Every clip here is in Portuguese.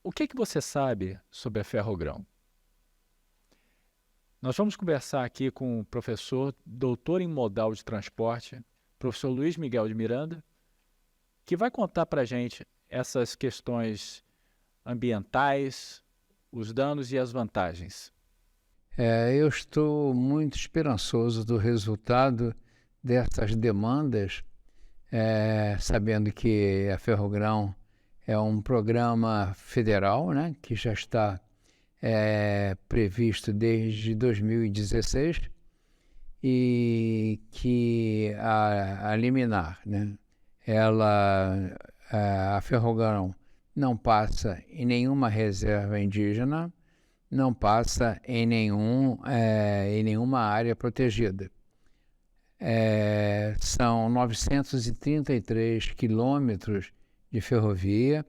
O que você sabe sobre a Ferrogrão? Nós vamos conversar aqui com o professor, doutor em modal de transporte, professor Luiz Miguel de Miranda, que vai contar para a gente essas questões ambientais, os danos e as vantagens. Eu estou muito esperançoso do resultado dessas demandas, sabendo que a Ferrogrão é um programa federal, né, que já está previsto desde 2016 e que a liminar, né, a Ferrogrão não passa em nenhuma reserva indígena, não passa em nenhuma área protegida. São 933 quilômetros de ferrovia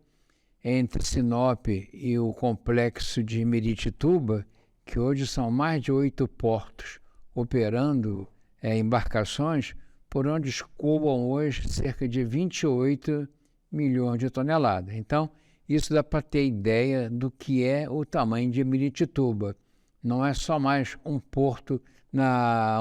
entre Sinop e o complexo de Miritituba, que hoje são mais de 8 portos operando embarcações, por onde escoam hoje cerca de 28 milhões de toneladas. Então, isso dá para ter ideia do que é o tamanho de Miritituba. Não é só mais um porto,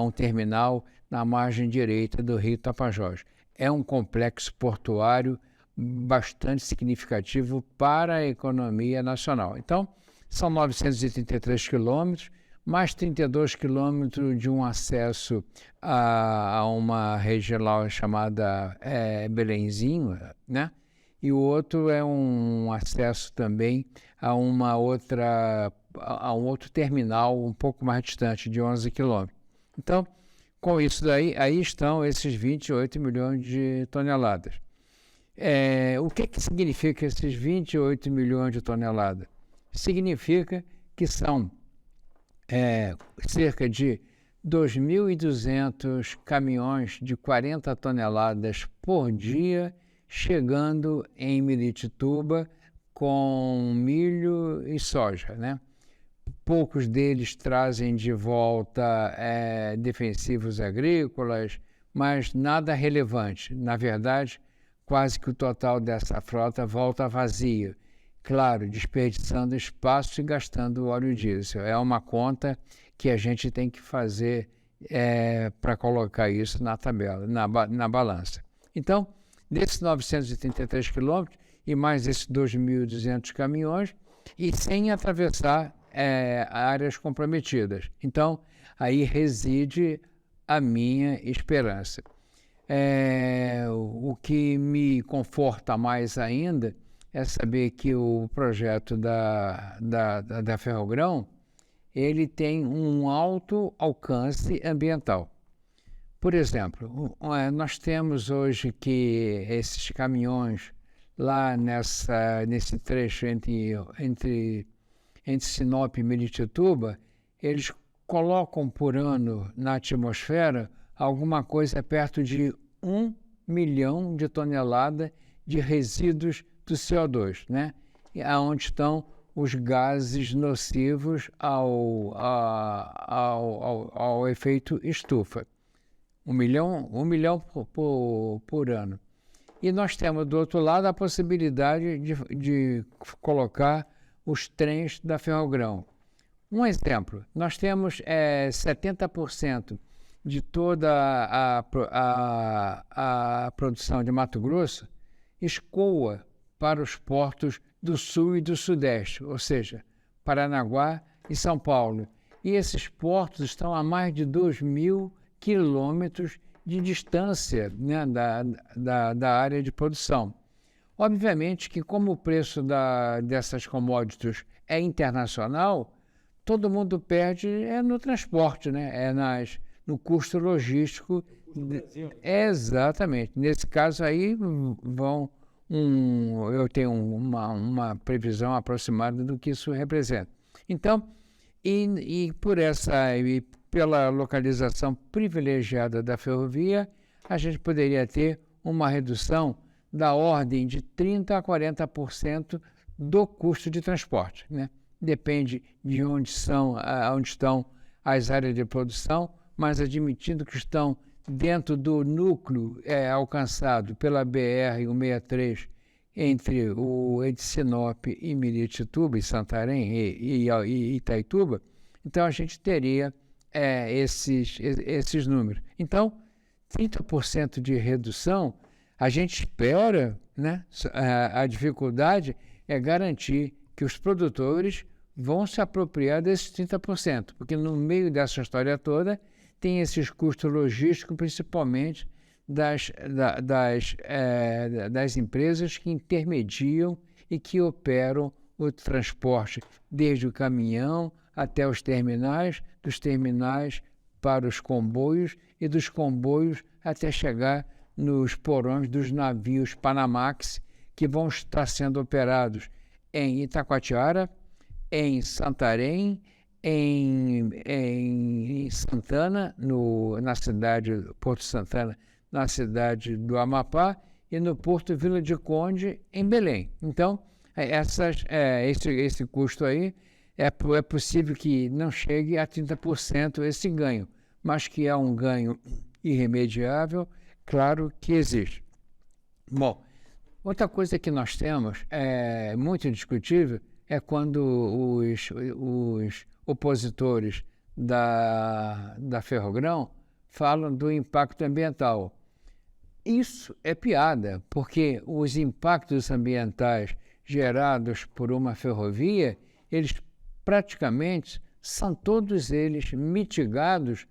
um terminal na margem direita do rio Tapajós. É um complexo portuário bastante significativo para a economia nacional. Então, são 933 quilômetros, mais 32 quilômetros de um acesso a uma regional chamada Belenzinho, né? E o outro é um acesso também a um outro terminal um pouco mais distante, de 11 quilômetros. Então, com isso daí, aí estão esses 28 milhões de toneladas. O que significa esses 28 milhões de toneladas? Significa que são cerca de 2.200 caminhões de 40 toneladas por dia chegando em Miritituba com milho e soja, né? Poucos deles trazem de volta defensivos agrícolas, mas nada relevante. Na verdade, quase que o total dessa frota volta vazio. Claro, desperdiçando espaço e gastando óleo diesel. É uma conta que a gente tem que fazer para colocar isso na tabela, na balança. Então, desses 933 quilômetros e mais esses 2.200 caminhões, e sem atravessar áreas comprometidas. Então, aí reside a minha esperança. O que me conforta mais ainda é saber que o projeto da Ferrogrão, ele tem um alto alcance ambiental. Por exemplo, nós temos hoje que esses caminhões lá nesse trecho entre Sinop e Miritituba, eles colocam por ano na atmosfera alguma coisa perto de 1 milhão de toneladas de resíduos do CO2, né? Onde estão os gases nocivos ao efeito estufa. 1 milhão por ano. E nós temos do outro lado a possibilidade de colocar os trens da Ferrogrão. Um exemplo, nós temos 70% de toda a produção de Mato Grosso escoa para os portos do sul e do sudeste, ou seja, Paranaguá e São Paulo. E esses portos estão a mais de 2.000 quilômetros de distância, né, da área de produção. Obviamente que, como o preço dessas commodities é internacional, todo mundo perde no transporte, né? No custo logístico. Exatamente. Nesse caso aí, eu tenho uma previsão aproximada do que isso representa. Então, e pela localização privilegiada da ferrovia, a gente poderia ter uma redução da ordem de 30% a 40% do custo de transporte, né? Depende de onde estão as áreas de produção, mas admitindo que estão dentro do núcleo alcançado pela BR-163 entre Sinop e Miritituba, e Santarém e Itaituba, então a gente teria esses números. Então, 30% de redução, a gente espera, né? A dificuldade é garantir que os produtores vão se apropriar desses 30%, porque no meio dessa história toda tem esses custos logísticos, principalmente das empresas que intermediam e que operam o transporte, desde o caminhão até os terminais, dos terminais para os comboios e dos comboios até chegar nos porões dos navios Panamax, que vão estar sendo operados em Itacoatiara, em Santarém, em Santana, na cidade Porto Santana, na cidade do Amapá, e no Porto Vila de Conde, em Belém. Então, esse custo aí, é possível que não chegue a 30% esse ganho, mas que é um ganho irremediável, claro que existe. Bom, outra coisa que nós temos, muito discutível, é quando os opositores da Ferrogrão falam do impacto ambiental. Isso é piada, porque os impactos ambientais gerados por uma ferrovia, eles praticamente são todos eles mitigados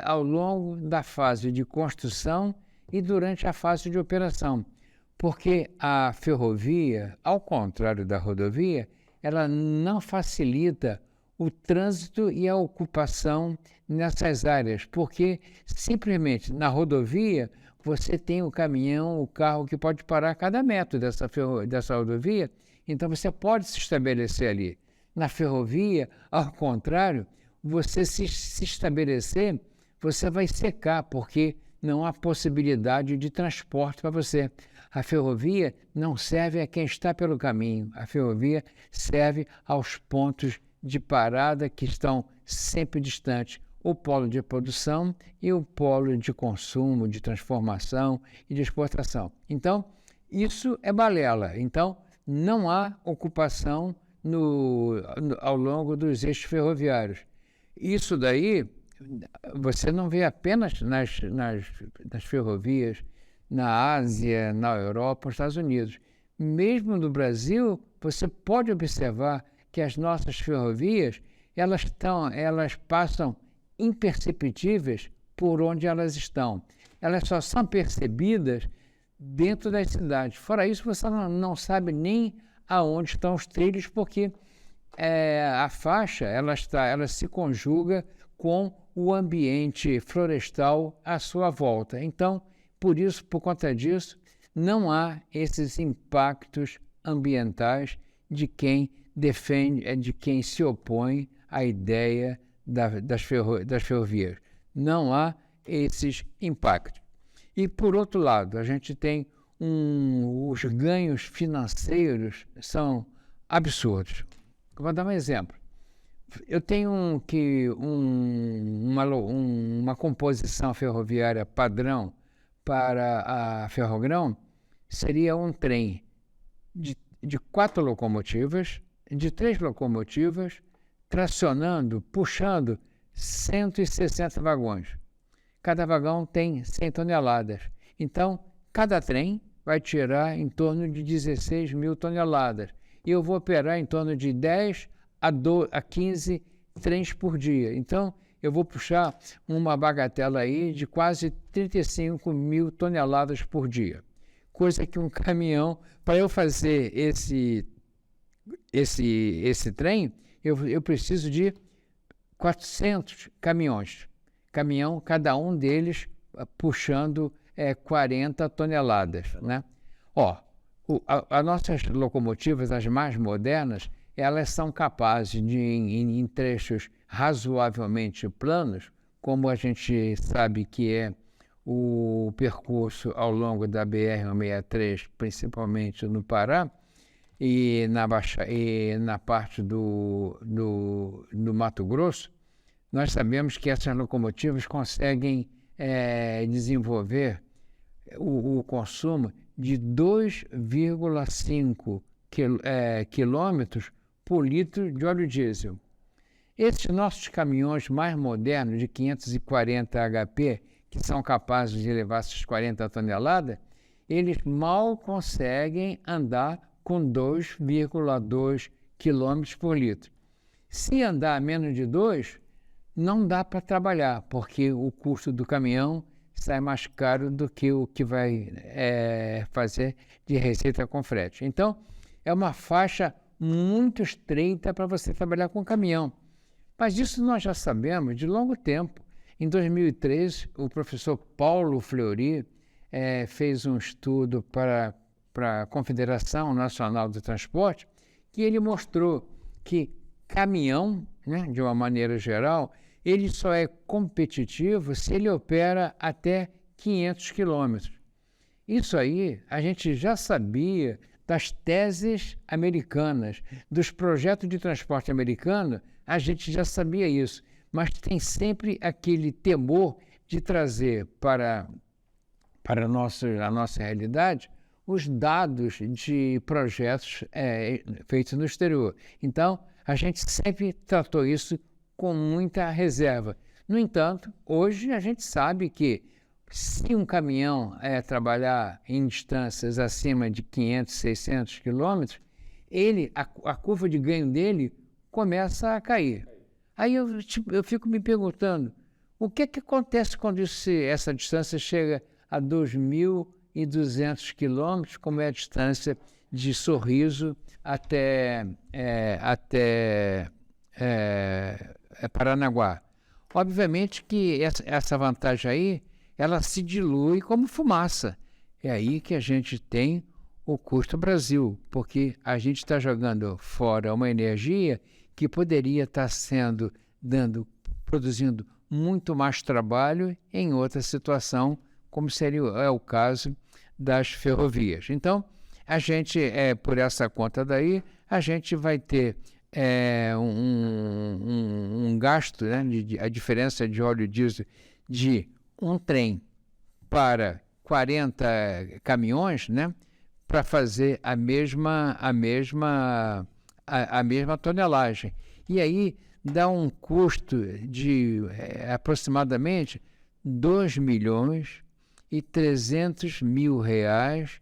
ao longo da fase de construção e durante a fase de operação, porque a ferrovia, ao contrário da rodovia, ela não facilita o trânsito e a ocupação nessas áreas, porque simplesmente na rodovia você tem o caminhão, o carro que pode parar a cada metro dessa rodovia, então você pode se estabelecer ali. Na ferrovia, ao contrário, você se estabelecer, você vai secar, porque não há possibilidade de transporte para você. A ferrovia não serve a quem está pelo caminho, a ferrovia serve aos pontos de parada que estão sempre distantes, o polo de produção e o polo de consumo, de transformação e de exportação. Então, isso é balela. Então, não há ocupação ao longo dos eixos ferroviários. Isso daí você não vê apenas nas ferrovias na Ásia, na Europa, nos Estados Unidos. Mesmo no Brasil, você pode observar que as nossas ferrovias, elas passam imperceptíveis por onde elas estão. Elas só são percebidas dentro das cidades. Fora isso, você não sabe nem aonde estão os trilhos, porque a faixa ela se conjuga com o ambiente florestal à sua volta. Então, por conta disso, não há esses impactos ambientais de quem defende, de quem se opõe à ideia das ferrovias. Não há esses impactos. E, por outro lado, a gente tem os ganhos financeiros são absurdos. Vou dar um exemplo. Eu tenho uma composição ferroviária padrão para a Ferrogrão, seria um trem de 4 locomotivas, de 3 locomotivas, tracionando, puxando 160 vagões. Cada vagão tem 100 toneladas. Então, cada trem vai tirar em torno de 16 mil toneladas. E eu vou operar em torno de 10 a 15 trens por dia. Então, eu vou puxar uma bagatela aí de quase 35 mil toneladas por dia. Coisa que um caminhão, para eu fazer esse trem, eu preciso de 400 caminhões. Caminhão, cada um deles puxando 40 toneladas, né? As nossas locomotivas, as mais modernas, elas são capazes de, em trechos razoavelmente planos, como a gente sabe que é o percurso ao longo da BR-163, principalmente no Pará, e na parte do Mato Grosso, nós sabemos que essas locomotivas conseguem desenvolver o consumo de 2,5 quilômetros por litro de óleo diesel. Esses nossos caminhões mais modernos, de 540 HP, que são capazes de levar essas 40 toneladas, eles mal conseguem andar com 2,2 km por litro. Se andar menos de 2, não dá para trabalhar, porque o custo do caminhão sai mais caro do que o que vai fazer de receita com frete. Então, é uma faixa muito estreita para você trabalhar com caminhão. Mas isso nós já sabemos de longo tempo. Em 2003, o professor Paulo Fleury fez um estudo para a Confederação Nacional do Transporte, que ele mostrou que caminhão, né, de uma maneira geral, ele só é competitivo se ele opera até 500 quilômetros. Isso aí a gente já sabia das teses americanas, dos projetos de transporte americano, a gente já sabia isso, mas tem sempre aquele temor de trazer para a nossa realidade os dados de projetos feitos no exterior. Então, a gente sempre tratou isso com muita reserva. No entanto, hoje a gente sabe que se um caminhão trabalhar em distâncias acima de 500, 600 quilômetros, a curva de ganho dele começa a cair. Aí eu fico me perguntando, o que acontece quando essa distância chega a 2.200 quilômetros, como é a distância de Sorriso até Paranaguá? Obviamente que essa vantagem aí, ela se dilui como fumaça. É aí que a gente tem o custo Brasil, porque a gente está jogando fora uma energia que poderia estar produzindo muito mais trabalho em outra situação, como seria o caso das ferrovias. Então, a gente, por essa conta daí, a gente vai ter um gasto, né, a diferença de óleo diesel de um trem para 40 caminhões, né, para fazer a mesma tonelagem. E aí dá um custo de aproximadamente R$2.300.000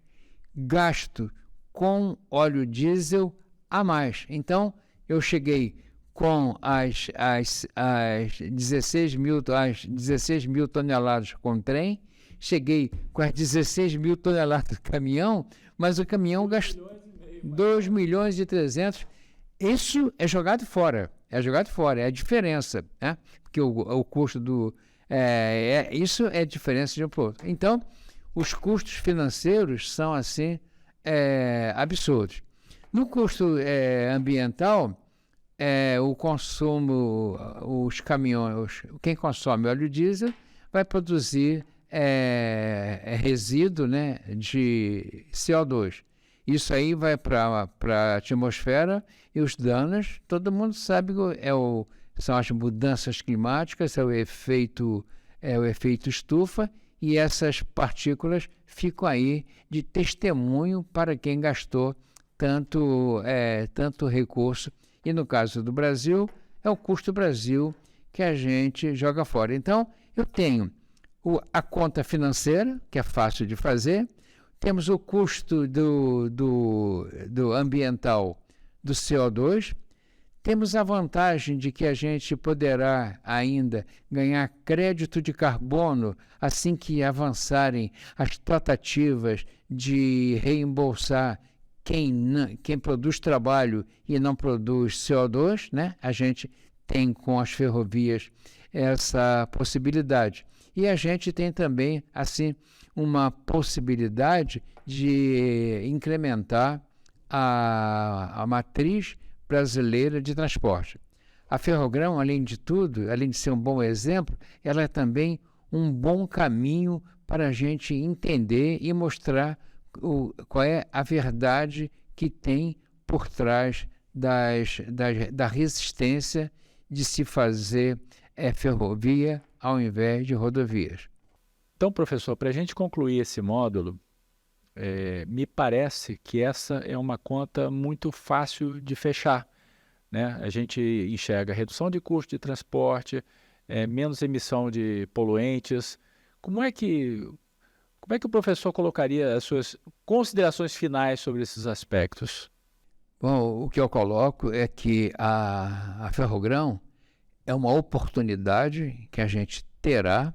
gasto com óleo diesel a mais. Então, eu cheguei com as 16 mil toneladas com trem, cheguei com as 16 mil toneladas de caminhão, mas o caminhão gastou 2.300.000. Isso é jogado fora, é a diferença, né? Porque o custo isso é a diferença de um para o outro. Então, os custos financeiros são assim absurdos. No custo ambiental, o consumo, os caminhões, quem consome óleo diesel vai produzir resíduo, né, de CO2. Isso aí vai para a atmosfera e os danos, todo mundo sabe que são as mudanças climáticas, é o efeito estufa, e essas partículas ficam aí de testemunho para quem gastou tanto recurso. E no caso do Brasil, é o custo Brasil que a gente joga fora. Então, eu tenho a conta financeira, que é fácil de fazer, temos o custo do ambiental do CO2, temos a vantagem de que a gente poderá ainda ganhar crédito de carbono assim que avançarem as tratativas de reembolsar quem produz trabalho e não produz CO2, né? A gente tem com as ferrovias essa possibilidade. E a gente tem também, assim, uma possibilidade de incrementar a matriz brasileira de transporte. A Ferrogrão, além de tudo, além de ser um bom exemplo, ela é também um bom caminho para a gente entender e mostrar qual é a verdade que tem por trás da resistência de se fazer ferrovia ao invés de rodovias. Então, professor, para a gente concluir esse módulo, me parece que essa é uma conta muito fácil de fechar, né? A gente enxerga redução de custo de transporte, menos emissão de poluentes. Como é que o professor colocaria as suas considerações finais sobre esses aspectos? Bom, o que eu coloco é que a Ferrogrão é uma oportunidade que a gente terá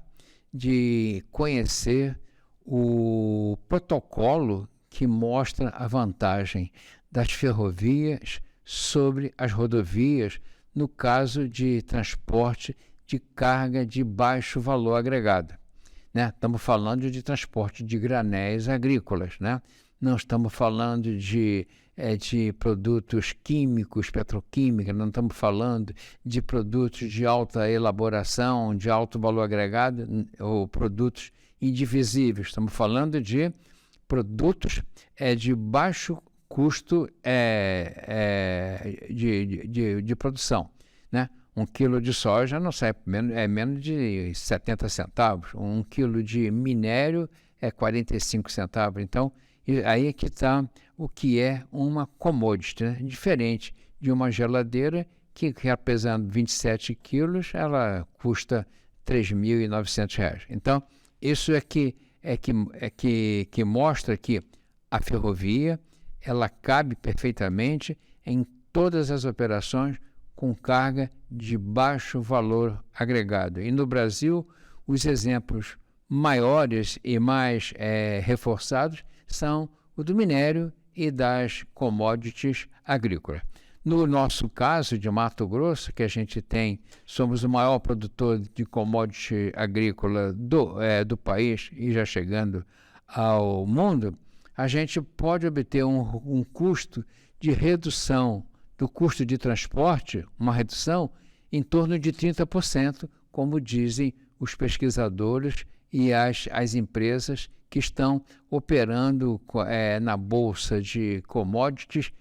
de conhecer o protocolo que mostra a vantagem das ferrovias sobre as rodovias no caso de transporte de carga de baixo valor agregado, né? Estamos falando de transporte de granéis agrícolas, né? Não estamos falando de produtos químicos, petroquímica, não estamos falando de produtos de alta elaboração, de alto valor agregado, ou produtos indivisíveis. Estamos falando de produtos de baixo custo de produção, né? 1 quilo de soja não sai menos de 70 centavos, 1 quilo de minério é 45 centavos. Então, aí é que está o que é uma commodity, né? Diferente de uma geladeira que pesando 27 quilos, ela custa R$ 3.900. Então, isso que mostra que a ferrovia ela cabe perfeitamente em todas as operações com carga de baixo valor agregado. E no Brasil, os exemplos maiores e mais reforçados são o do minério e das commodities agrícolas. No nosso caso de Mato Grosso, que a gente somos o maior produtor de commodity agrícola do país e já chegando ao mundo, a gente pode obter um custo de redução do custo de transporte, uma redução em torno de 30%, como dizem os pesquisadores e as empresas que estão operando na bolsa de commodities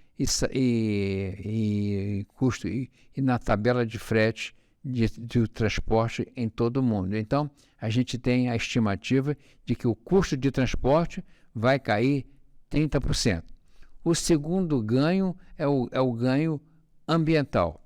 e na tabela de frete do transporte em todo o mundo. Então, a gente tem a estimativa de que o custo de transporte vai cair 30%. O segundo ganho é o ganho ambiental.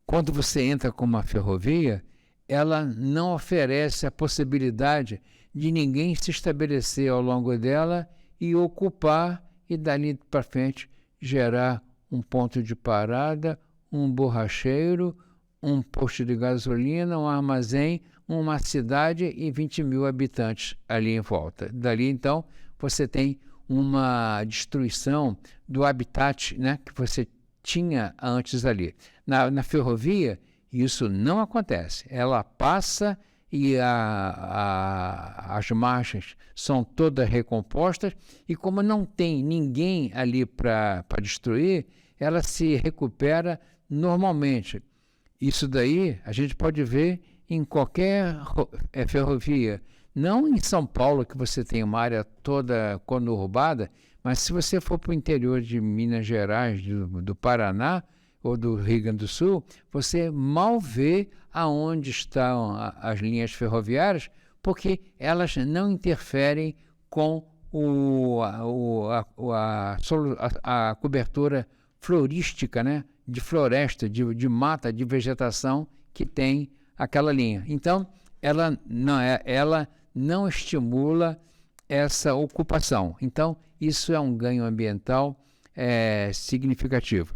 Quando você entra com uma ferrovia, ela não oferece a possibilidade de ninguém se estabelecer ao longo dela e ocupar e dali para frente gerar um ponto de parada, um borracheiro, um posto de gasolina, um armazém, uma cidade e 20 mil habitantes ali em volta. Dali, então, você tem uma destruição do habitat, né, que você tinha antes ali. Na ferrovia, isso não acontece. Ela passa e as margens são todas recompostas e como não tem ninguém ali para destruir, ela se recupera normalmente. Isso daí a gente pode ver em qualquer ferrovia. Não em São Paulo, que você tem uma área toda conurbada, mas se você for para o interior de Minas Gerais, do Paraná ou do Rio Grande do Sul, você mal vê aonde estão as linhas ferroviárias, porque elas não interferem com a cobertura florística, né? De floresta, de mata, de vegetação que tem aquela linha. Então, ela não estimula essa ocupação. Então, isso é um ganho ambiental significativo.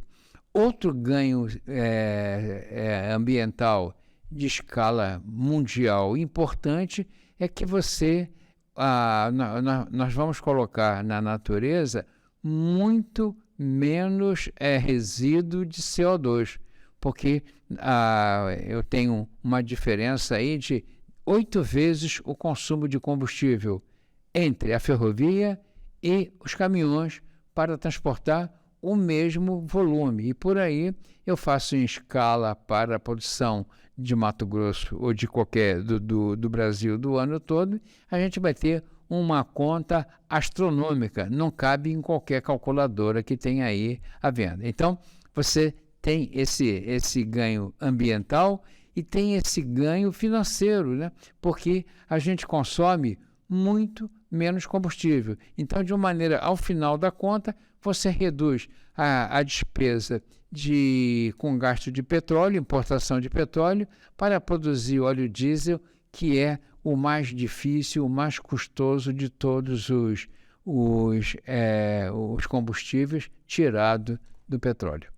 Outro ganho ambiental de escala mundial importante é que nós vamos colocar na natureza muito menos resíduo de CO2, porque eu tenho uma diferença aí de 8 vezes o consumo de combustível entre a ferrovia e os caminhões para transportar o mesmo volume. E por aí eu faço em escala para a produção de Mato Grosso ou de qualquer do Brasil do ano todo, a gente vai ter uma conta astronômica, não cabe em qualquer calculadora que tem aí à venda. Então, você tem esse ganho ambiental e tem esse ganho financeiro, né? Porque a gente consome muito menos combustível. Então, de uma maneira, ao final da conta, você reduz a despesa com gasto de petróleo, importação de petróleo, para produzir óleo diesel, que é o mais difícil, o mais custoso de todos os combustíveis tirado do petróleo.